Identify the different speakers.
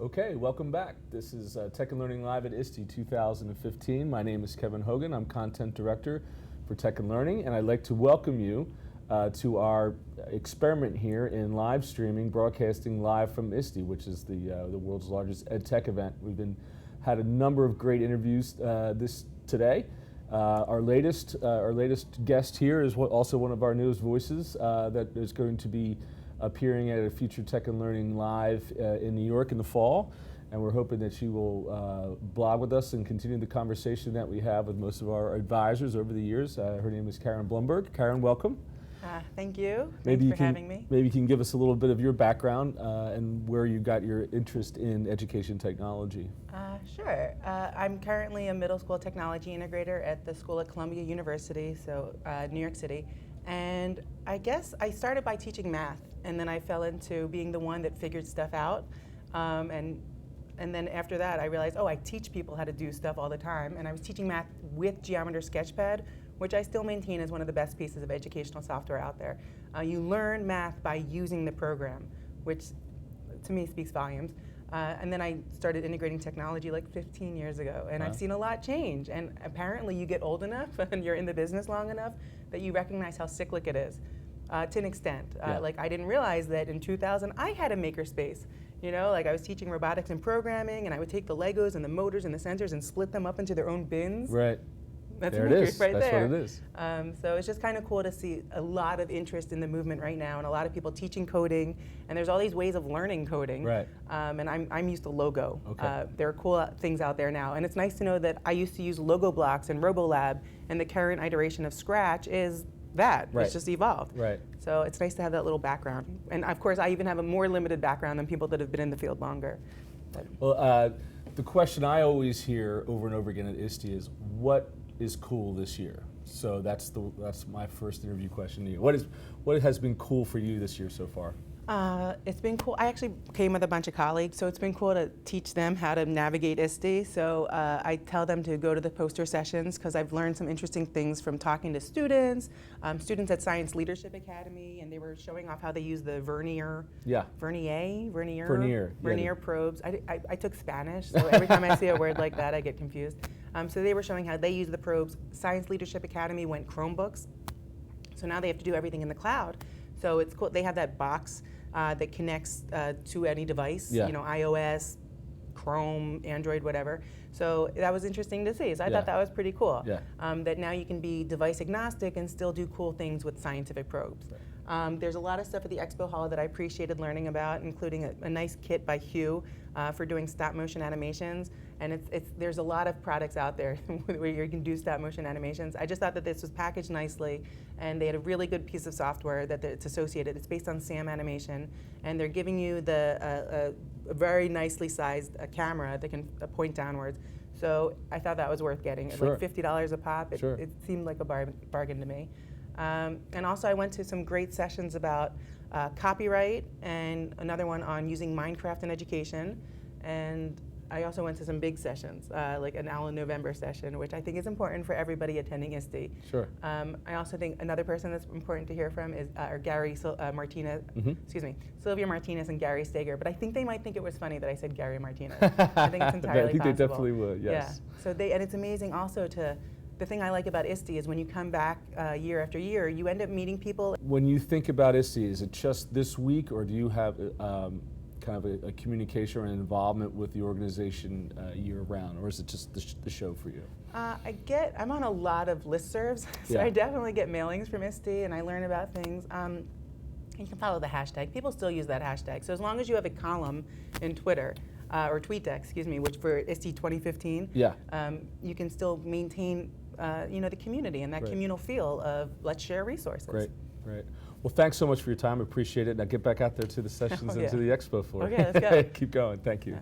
Speaker 1: Okay, welcome back. This is Tech and Learning Live at ISTE 2015. My name is Kevin Hogan. I'm Content Director for Tech and Learning, and I'd like to welcome you to our experiment here in live streaming, broadcasting live from ISTE, which is the world's largest ed tech event. We've had a number of great interviews today. Our latest guest here is also one of our newest voices that is going to be appearing at a future Tech and Learning Live in New York in the fall, and we're hoping that she will blog with us and continue the conversation that we have with most of our advisors over the years. Her name is Karen Blumberg. Karen, welcome.
Speaker 2: Thank you. Thanks for having me.
Speaker 1: Maybe you can give us a little bit of your background and where you got your interest in education technology.
Speaker 2: Sure. I'm currently a middle school technology integrator at the school at Columbia University, so New York City. And I guess I started by teaching math, and then I fell into being the one that figured stuff out. And then after that, I realized, I teach people how to do stuff all the time. And I was teaching math with Geometer Sketchpad, which I still maintain is one of the best pieces of educational software out there. You learn math by using the program, which to me speaks volumes. And then I started integrating technology like 15 years ago, and I've seen a lot change. And apparently you get old enough and you're in the business long enough that you recognize how cyclic it is, to an extent. Like I didn't realize that in 2000 I had a makerspace. You know, like I was teaching robotics and programming, and I would take the Legos and the motors and the sensors and split them up into their own bins.
Speaker 1: Right.
Speaker 2: That's
Speaker 1: there it is.
Speaker 2: Right
Speaker 1: That's
Speaker 2: there.
Speaker 1: what it is.
Speaker 2: So it's just kind of cool to see a lot of interest in the movement right now, and a lot of people teaching coding, and there's all these ways of learning coding.
Speaker 1: Right.
Speaker 2: And I'm used to Logo.
Speaker 1: Okay.
Speaker 2: There are cool things out there now, and it's nice to know that I used to use Logo Blocks and RoboLab, and the current iteration of Scratch is that.
Speaker 1: Right.
Speaker 2: It's just evolved.
Speaker 1: Right.
Speaker 2: So it's nice to have that little background. And of course, I even have a more limited background than people that have been in the field longer.
Speaker 1: Well, the question I always hear over and over again at ISTE is, what is cool this year? So that's my first interview question to you. What has been cool for you this year so far?
Speaker 2: It's been cool. I actually came with a bunch of colleagues, so it's been cool to teach them how to navigate ISTE. So I tell them to go to the poster sessions because I've learned some interesting things from talking to students at Science Leadership Academy, and they were showing off how they use the Vernier probes. I took Spanish, so every time I see a word like that, I get confused. So they were showing how they use the probes. Science Leadership Academy went Chromebooks, so now they have to do everything in the cloud. So it's cool. They have that box that connects to any device, iOS, Chrome, Android, whatever. So that was interesting to see. So I thought that was pretty cool.
Speaker 1: Yeah.
Speaker 2: That now you can be device agnostic and still do cool things with scientific probes. There's a lot of stuff at the expo hall that I appreciated learning about, including a nice kit by Hue for doing stop motion animations. And there's a lot of products out there where you can do stop motion animations. I just thought that this was packaged nicely, and they had a really good piece of software that it's associated. It's based on SAM animation, and they're giving you a very nicely sized camera that can point downwards. So I thought that was worth getting.
Speaker 1: Sure.
Speaker 2: Like $50 a pop. It seemed like a bargain to me. And also I went to some great sessions about copyright, and another one on using Minecraft in education. And I also went to some big sessions, like an Alan November session, which I think is important for everybody attending ISTE.
Speaker 1: Sure.
Speaker 2: I also think another person that's important to hear from is Martinez. Excuse me, Sylvia Martinez and Gary Steger. But I think they might think it was funny that I said Gary Martinez. I think it's entirely possible.
Speaker 1: I think they definitely would. Yes.
Speaker 2: Yeah. So and it's amazing also the thing I like about ISTE is when you come back year after year, you end up meeting people.
Speaker 1: When you think about ISTE, is it just this week, or do you have kind of a communication or an involvement with the organization year-round, or is it just the show for you?
Speaker 2: I'm on a lot of listservs, so I definitely get mailings from ISTE, and I learn about things. You can follow the hashtag. People still use that hashtag, so as long as you have a column in Twitter, or TweetDeck, excuse me, which for ISTE 2015, you can still maintain the community and that communal feel of let's share resources.
Speaker 1: Great. Well, thanks so much for your time. Appreciate it. Now get back out there to the sessions and to the expo floor.
Speaker 2: Okay, let's go.
Speaker 1: Keep going. Thank you.
Speaker 2: Yeah.